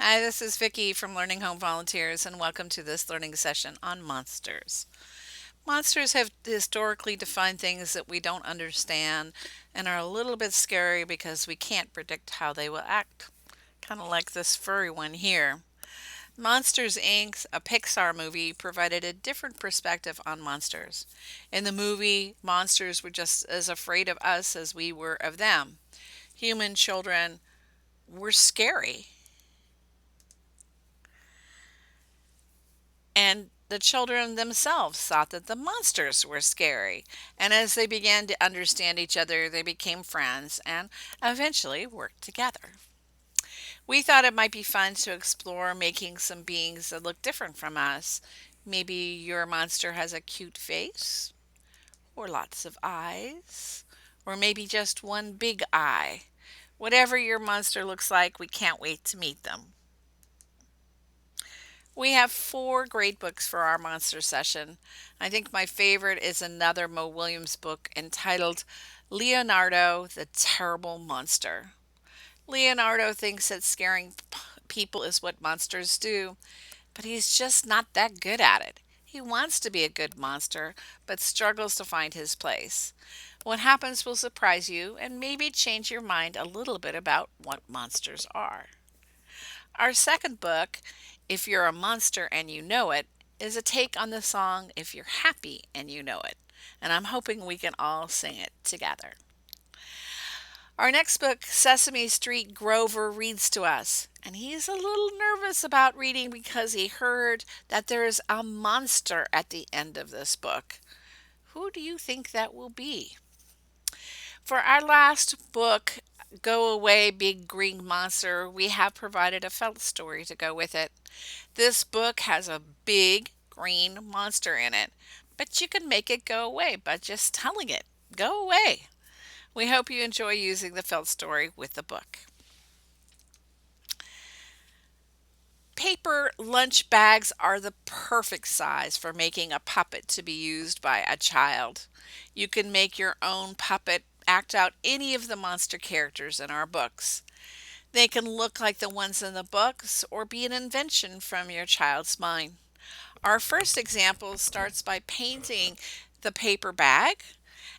Hi, this is Vicky from Learning Home Volunteers, and welcome to this learning session on monsters. Monsters have historically defined things that we don't understand and are a little bit scary because we can't predict how they will act. Kind of like this furry one here. Monsters Inc., a Pixar movie, provided a different perspective on monsters. In the movie, monsters were just as afraid of us as we were of them. Human children were scary, and the children themselves thought that the monsters were scary. And as they began to understand each other, they became friends and eventually worked together. We thought it might be fun to explore making some beings that look different from us. Maybe your monster has a cute face, or lots of eyes, or maybe just one big eye. Whatever your monster looks like, we can't wait to meet them. We have four great books for our monster session. I think my favorite is another Mo Williams book entitled Leonardo the Terrible Monster. Leonardo thinks that scaring people is what monsters do, but he's just not that good at it. He wants to be a good monster, but struggles to find his place. What happens will surprise you and maybe change your mind a little bit about what monsters are. Our second book, If You're a Monster and You Know It, is a take on the song If You're Happy and You Know It, and I'm hoping we can all sing it together. Our next book, Sesame Street Grover, reads to us, and he's a little nervous about reading because he heard that there is a monster at the end of this book. Who do you think that will be? For our last book, Go Away Big Green Monster, we have provided a felt story to go with it. This book has a big green monster in it, but you can make it go away by just telling it, go away. We hope you enjoy using the felt story with the book. Paper lunch bags are the perfect size for making a puppet to be used by a child. You can make your own puppet act out any of the monster characters in our books. They can look like the ones in the books or be an invention from your child's mind. Our first example starts by painting the paper bag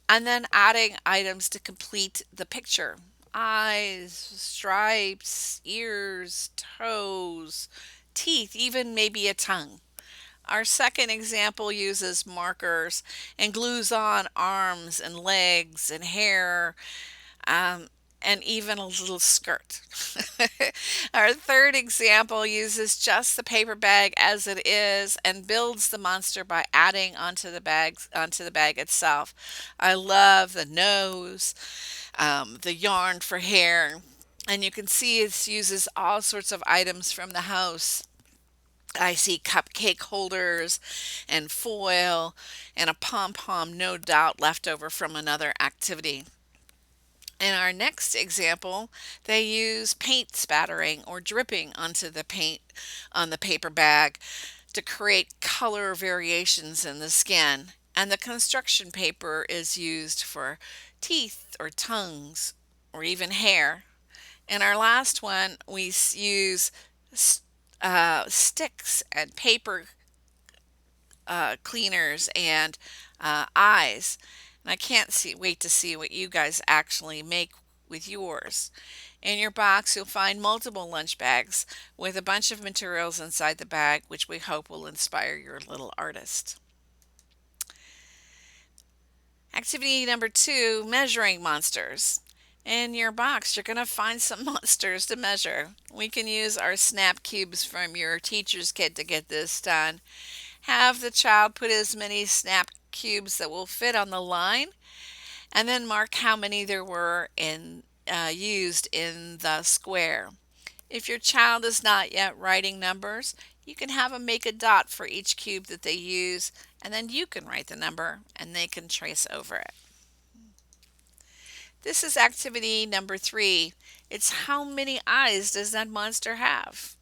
and then adding items to complete the picture: eyes, stripes, ears, toes, teeth, even maybe a tongue. Our second example uses markers and glues on arms and legs and hair, um, and even a little skirt. Our third example uses just the paper bag as it is and builds the monster by adding onto the bag itself. I love the nose, the yarn for hair, and you can see it uses all sorts of items from the house. I see cupcake holders and foil and a pom pom, no doubt left over from another activity. In our next example, they use paint spattering or dripping onto the paint on the paper bag to create color variations in the skin. And the construction paper is used for teeth or tongues or even hair. In our last one, we use sticks and paper cleaners and eyes. And I can't wait to see what you guys actually make with yours. In your box, you'll find multiple lunch bags with a bunch of materials inside the bag, which we hope will inspire your little artist. Activity number two, measuring monsters. In your box, you're going to find some monsters to measure. We can use our snap cubes from your teacher's kit to get this done. Have the child put as many snap cubes that will fit on the line, and then mark how many there were used in the square. If your child is not yet writing numbers, you can have them make a dot for each cube that they use, and then you can write the number and they can trace over it. This is activity number three. It's how many eyes does that monster have?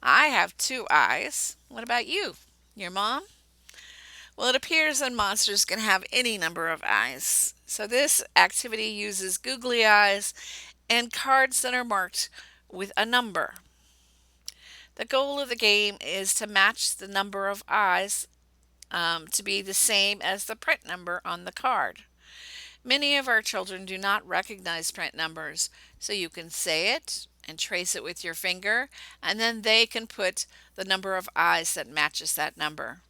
I have two eyes. What about you? Your mom? Well, it appears that monsters can have any number of eyes. So this activity uses googly eyes and cards that are marked with a number. The goal of the game is to match the number of eyes to be the same as the print number on the card. Many of our children do not recognize print numbers, so you can say it and trace it with your finger, and then they can put the number of eyes that matches that number.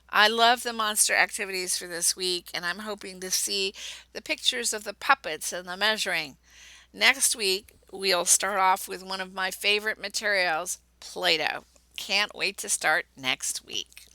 I love the monster activities for this week, and I'm hoping to see the pictures of the puppets and the measuring. Next week, we'll start off with one of my favorite materials, Play Doh. Can't wait to start next week.